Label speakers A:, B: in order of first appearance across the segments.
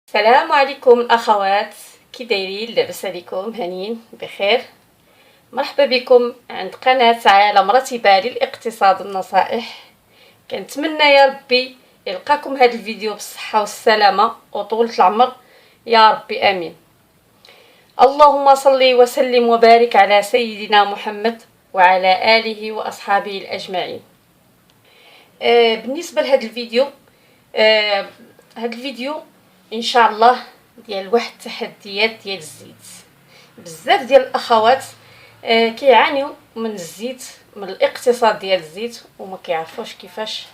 A: السلام عليكم الاخوات، كي دايرين؟ لاباس عليكم؟ هانيين بخير. مرحبا بكم عند قناه عالم رتيبه للاقتصاد والنصائح. كنتمنى يا ربي يلقاكم هذا الفيديو بالصحه والسلامه وطولة العمر يا ربي امين. اللهم صل وسلم وبارك على سيدنا محمد وعلى اله واصحابه الاجمعين. بالنسبه لهذا الفيديو، هذا الفيديو ان شاء الله ديال واحد التحديات ديال الزيت. بزاف ديال الاخوات كيعانيو من الزيت، من الاقتصاد ديال الزيت، وما كيعرفوش كيفاش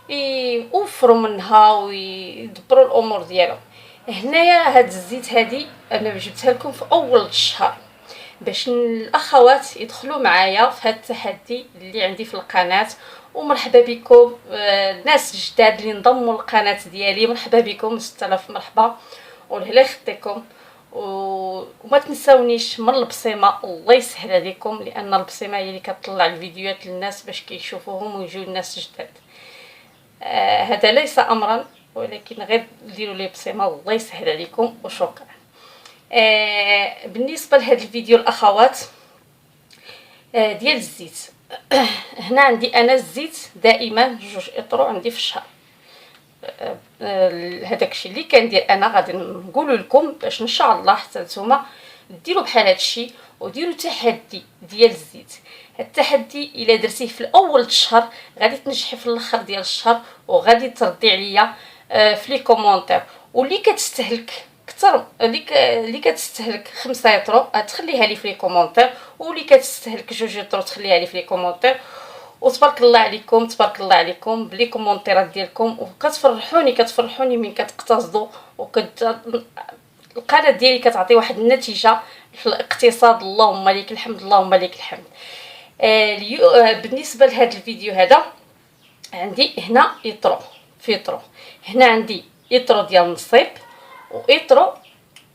A: يوفروا منها ويدبروا الامور ديالهم. هنايا هاد الزيت هادي انا جبتها لكم في اول الشهر باش الاخوات يدخلوا معايا في هاد التحدي اللي عندي في القناه. ومرحبا بكم الناس الجداد اللي انضموا للقناه ديالي، مرحبا بكم 6000 مرحبا والهلا يخطيكم. وما تنساونيش من البصيمه، الله يسهل عليكم، لان البصيمه هي اللي كتطلع الفيديوهات للناس باش كيشوفوهم ويجيو الناس جداد. هذا ليس امرا، ولكن غير ديروا لي بصيمه، الله يسهل عليكم وشكرا. بالنسبه لهذا الفيديو الاخوات ديال الزيت، هنا عندي انا الزيت دائما 2 اطرو عندي في الشهر. هذاك الشيء اللي كندير انا غادي نقول لكم باش ان شاء الله حتى نتوما ديروا بحال هذا الشيء وديروا تحدي ديال الزيت. التحدي الا درتيه في الاول الشهر غادي تنجحي في الاخر ديال الشهر، وغادي تردي عليا في لي كومونتير. واللي كتستهلك اكثر، اللي كتستهلك 5 يطرو تخليها لي في لي كومونتير، واللي كتستهلك 2 يطرو تخليها لي في لي كومونتير. وتبارك الله عليكم، تبارك الله عليكم بلي كومونتيرات ديالكم، وكتفرحوني من كتقتصدوا القناه ديالي كتعطي واحد النتيجه في الاقتصاد. اللهم لك الحمد، اللهم لك الحمد. بالنسبه لهذا الفيديو هذا عندي هنا يطرو هنا عندي يطرو ديال النصيب، ويطرو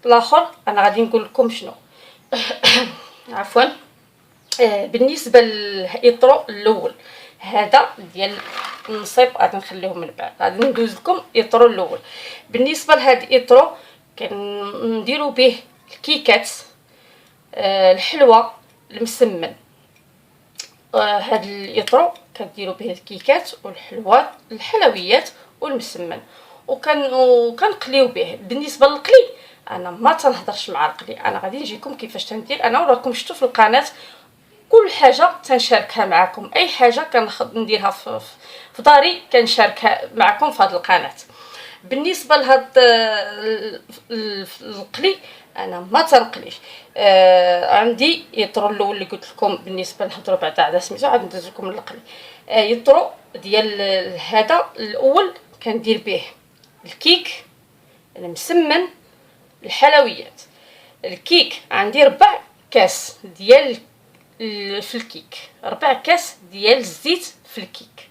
A: الاخر انا غادي نقول لكم شنو. عفوا. بالنسبه لليطرو الاول هذا ديال النصيب غادي نخليهم من بعد، غادي ندوز لكم يطرو الاول. بالنسبه لهذا اليطرو كنديروا به الكيكات، الحلوى، المسمن. هذا اليطرو كنديروا به الكيكات والحلوى، الحلويات والمسمن، وكنقليو به. بالنسبه للقلي انا ما تنهضرش مع القلي، انا غادي نجيكم كيفاش تندير انا، وراكم شفتوا في القناه كل حاجه تنشاركها معكم. اي حاجه كنديرها في داري كنشاركها معكم في هذه القناه. بالنسبه لهذا القلي انا ما تنقليش. عندي يطرو الاول اللي قلت لكم. بالنسبه نهضروا بعدا على سميتو، عاد ندوز لكم القلي. يطرو ديال هذا الاول كندير به الكيك، المسمن، الحلويات. الكيك عندي 4 كاس ديال في الكيك، 4 كاس ديال الزيت في الكيك.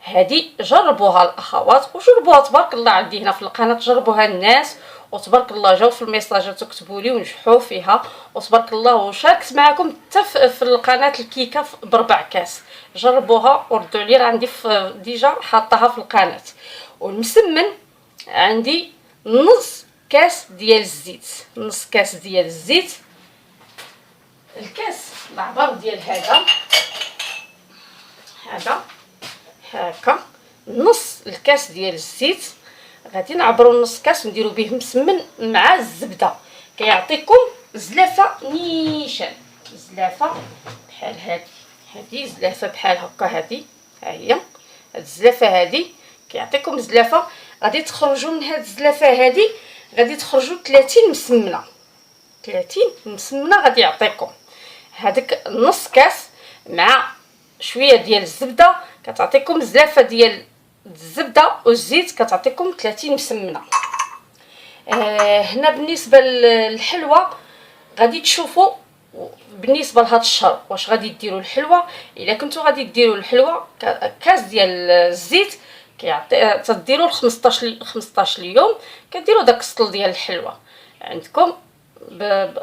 A: هذه جربوها الاخوات وجربوها، تبارك الله عندي هنا في القناه جربوها الناس، وتبارك الله جاو في الميساجات وكتبوا لي ونجحوا فيها، وتبارك الله. وشاركت معكم حتى في القناه الكيكه ب4 كاس. جربوها وردوا لي، راه عندي ديجا حاطاها في القناه. والمسمن عندي نص كاس ديال الزيت، نص كاس ديال الزيت. الكاس العبار ديال هذا هكا نص الكاس ديال الزيت غادي نعبروا نص كاس ونديروا به مسمن مع الزبده، كيعطيكم زلافه نيشان. زلافه بحال هذه زلافه بحال هكا، هذه ها هي. هاد الزلافه هذه كيعطيكم زلافه، غادي تخرجوا من هاد الزلافه هذه غادي تخرجوا 30 مسمنه. 30 مسمنه غادي يعطيكم هذاك نص كاس مع شويه ديال الزبده، كتعطيكم زلافه ديال الزبده والزيت، كتعطيكم 30 مسمنه. هنا بالنسبه للحلوى غادي تشوفوا بالنسبه لهذا الشهر واش غادي ديروا الحلوى. الا كنتو غادي ديروا الحلوى كاس ديال الزيت كيعطي تديروا 15 يوم كديروا داك السطل ديال الحلوى عندكم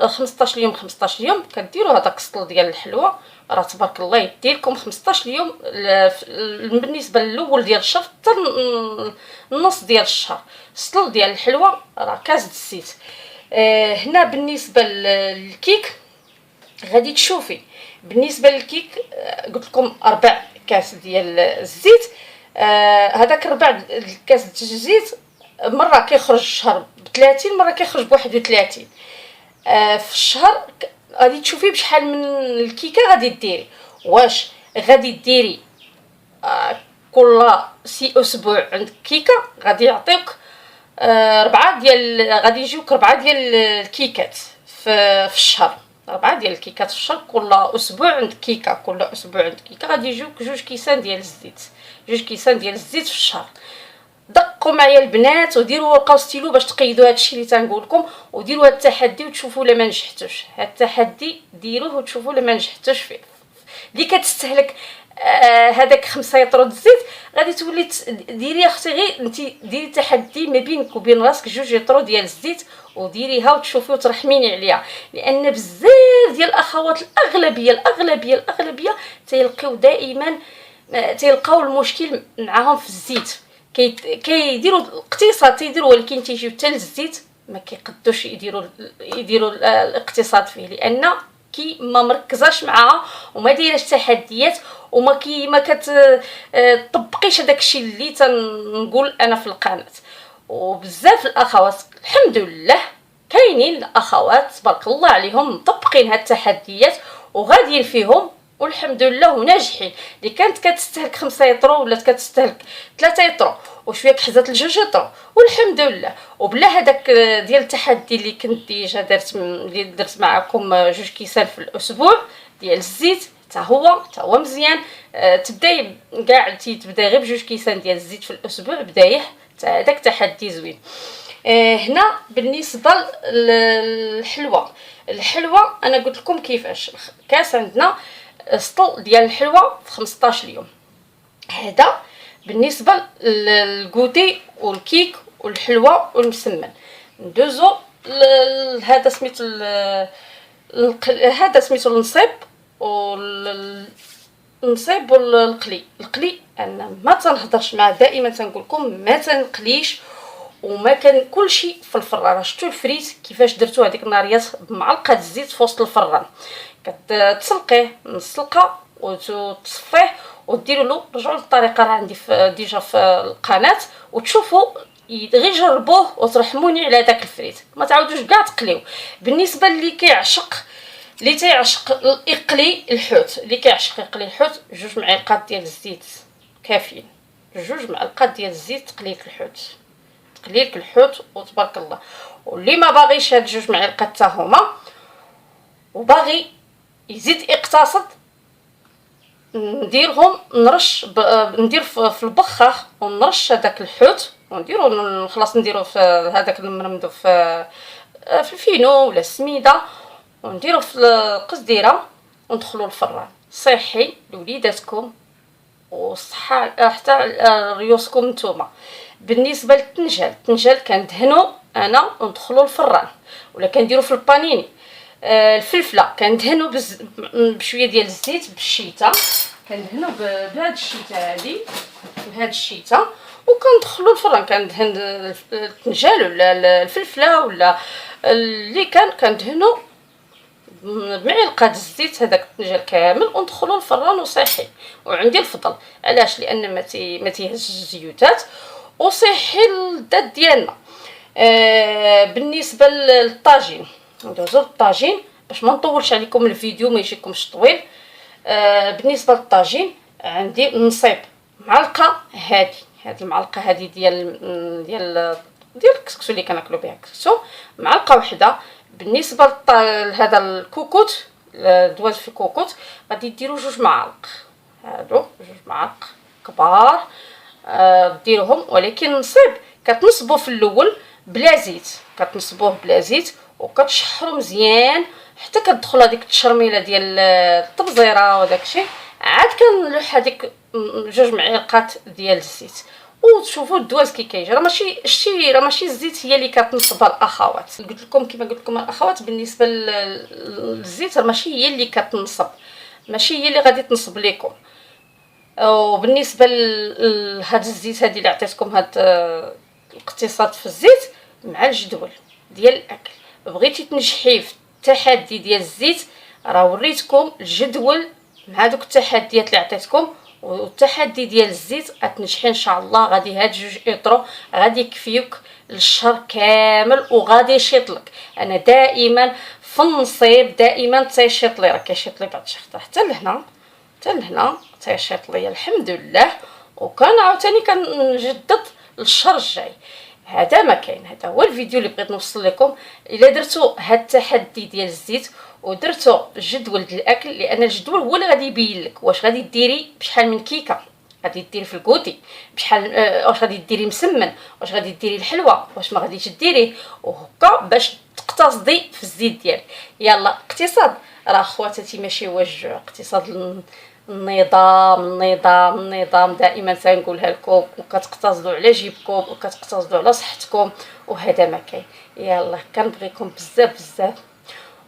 A: 15 يوم 15 يوم كديروا هذاك السطل ديال الحلوى. راه تبارك الله يديلكم 15 يوم بالنسبه للاول ديال الشهر حتى النص ديال الشهر. السطل ديال الحلوى راه كاس د الزيت. هنا بالنسبه للكيك غادي تشوفي بالنسبه للكيك قلت لكم 4 كاس ديال الزيت. هذاك 4 كاس ديال الزيت مره كيخرج الشهر ب30، مره كيخرج ب31. في الشهر غادي تشوفي بشحال من الكيكه غادي ديري. واش غادي ديري كل 6 اسبوع عندك كيكه غادي يعطيوك 4 ديال غادي يجيوك 4 ديال الكيكات في الشهر. 4 ديال الكيكات في الشهر، كل اسبوع عندك كيكه، كل اسبوع عندك كيكه غادي يجيوك 2 كيسان ديال الزيت، 2 كيسان ديال الزيت في الشهر. دقوا معايا البنات وديروا ورقه وستيلو باش تقيدوا هادشي اللي تنقول لكم، وديروا هاد التحدي وتشوفوا لا ما نجحتوش. هاد التحدي ديروه وتشوفوا لا ما نجحتوش فيه. اللي كتستهلك هذاك 5 يطرو د الزيت غادي تولي ديري اختي غير انت ديري تحدي ما بينك وبين راسك 2 يطرو ديال الزيت وديريها وتشوفي وترحميني عليها. لان بزاف ديال الاخوات الاغلبيه تيلقاو دائما تيلقاو المشكل معاهم في الزيت. كيديروا الاقتصاد تيديروا، ولكن تيجيو حتى للزيت ما كيقدوش يديروا الاقتصاد فيه، لان كي ما مركزاش معاها وما دايراش تحديات وما ما كتطبقيش هذاك الشيء اللي تنقول انا في القناه. وبزاف الاخوات الحمد لله كاينين الاخوات تبارك الله عليهم مطبقين هاد التحديات وغاديين فيهم والحمد لله وناجحين. اللي كانت كتستهلك 5 يطرو ولات كتستهلك 3 يطرو وشويه كحزات ل2 يطرو والحمد لله. وبلا هذاك ديال التحدي اللي كنت ديجا درت معكم 2 كيسان في الاسبوع ديال الزيت، حتى هو مزيان. تبداي كاع تبداي غير ب2 كيسان ديال الزيت في الاسبوع بدايه، حتى هذاك تحدي زوين. هنا بالنسبه الحلوى انا قلت لكم كيفاش. كاس عندنا سطل ديال الحلوى في 15 يوم. هذا بالنسبه للكوتي والكيك والحلوى والمسمن. ندوزو هذا سميتو النصيب والقلي. انا ما تنهضرش معاه، دائما تنقول لكم ما تنقليش وما كان كلشي في الفران. شفتوا الفريت كيفاش درتو هذيك الناريات بمعلقه الزيت في وسط الفران، كتسلقيه نسلقه وتصفيه وديروا له. رجعوا للطريقه راه عندي ديجا في القناه وتشوفوا غير جربوه وترحموني على داك الفريت، ما تعاودوش كاع تقليو. بالنسبه اللي تيعشق يقلي الحوت، 2 معالق ديال الزيت كافيين. 2 معالق ديال الزيت تقلي لك الحوت وتبارك الله. واللي ما باغيش هاد 2 معالق حتى هما وباغي يزيد يقتصد نديرهم ندير في البخاخ ونرش هذاك الحوت ونديرو خلاص نديرو في هذاك المرمدو في الفينو ولا السميده ونديرو في القزديره وندخلو الفران. صحي لوليداتكم وصحه حتى ريوسكم نتوما. بالنسبه للطنجال كندهنو انا وندخلو الفران ولا كنديرو في البانيني. الفلفله كندهنو بشويه ديال الزيت بالشيته، كندهنو بهاد الشيته هادي بهاد الشيته وكندخلو الفران. كندهن الطنجال ولا الفلفله ولا اللي كندهنو بمعلقه الزيت هذاك الطنجال كامل وندخلو الفران. وصحي وعندي الفضل علاش؟ لان ما تيهزش الزيوتات وصحي للذات ديالنا. بالنسبه للطاجين ندوزو للطاجين باش ما نطولش عليكم الفيديو ما يجيكمش طويل. بالنسبه للطاجين عندي النصيب معلقه هاد المعلقه هذه ديال الكسكسو اللي كناكلو بها الكسكسو، معلقه وحده. بالنسبه لهذا الكوكوت دوز في الكوكوت غادي ديروا 2 معالق، هادو 2 معالق كبار ديروهم. ولكن النصيب كتنصبوه في الاول بلا زيت وكتشحروا مزيان حتى كتدخل هذيك التشرميله ديال الطبزيره وداك الشيء. عاد كنلوح هذيك 2 معالق ديال الزيت وتشوفوا الدواز كي كيجي. راه ماشي الزيت هي اللي كتنصب الاخوات. قلت لكم كما قلت لكم الاخوات بالنسبه للزيت راه ماشي هي اللي كتنصب، ماشي هي اللي غادي تنصب لكم. وبالنسبه لهاد الزيت هادي اللي عطيتكم، هاد الاقتصاد في الزيت مع الجدول ديال الاكل، بغيتي تنجحي في التحدي ديال الزيت راه وريتكم الجدول مع دوك التحديات اللي عطيتكم، والتحدي ديال الزيت غتنجحي ان شاء الله. غادي هاد 2 اطرو غادي يكفيوك للشهر كامل وغادي يشيط لك. انا دائما في النصيب دائما تيشيط لي، راه كيشيط لي بعد الشهر حتى لهنا تيشيط لي الحمد لله. وكان عاوتاني كنجدد للشهر الجاي. هذا ما كاين، هذا هو الفيديو اللي بغيت نوصل لكم. الا درتو هاد التحدي ديال الزيت ودرتو الجدول ديال الاكل، لان الجدول هو اللي غادي يبين لك واش غادي ديري بشحال من كيكه، غادي ديري في الكوتي بشحال، واش غادي ديري مسمن، واش غادي ديري الحلوه، واش ما غاديش ديريه، وهكا باش تقتصدي في الزيت ديالك. يلا اقتصاد راه خواتاتي ماشي هو الجوع، اقتصاد النظام دائما تنقولها لكم، وكتقتصدوا على جيبكم وكتقتصدوا على صحتكم، وهذا ما كاين. يلا كنبغيكم بزاف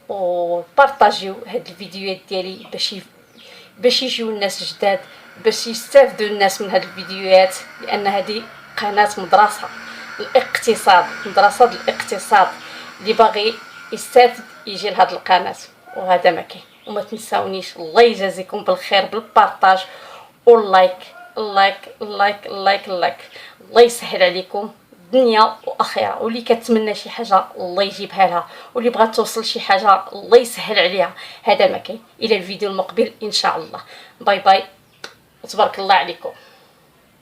A: وبارطاجيو هاد الفيديوهات ديالي باش يجيو الناس جداد، باش يستافدوا الناس من هاد الفيديوهات، لان هذه قناه مدرسه الاقتصاد اللي باغي يستافد يجي لهاد القناه. وهذا ما كاين. وما تنساونيش، الله يجازيكم بالخير بالبارطاج واللايك. اللايك الله يسهل عليكم دنيا واخره. واللي كتمنى شي حاجه الله يجيبها لها، واللي بغات توصل شي حاجه الله يسهل عليها. هذا ما كاين. الى الفيديو المقبل ان شاء الله. باي باي وتبارك الله عليكم.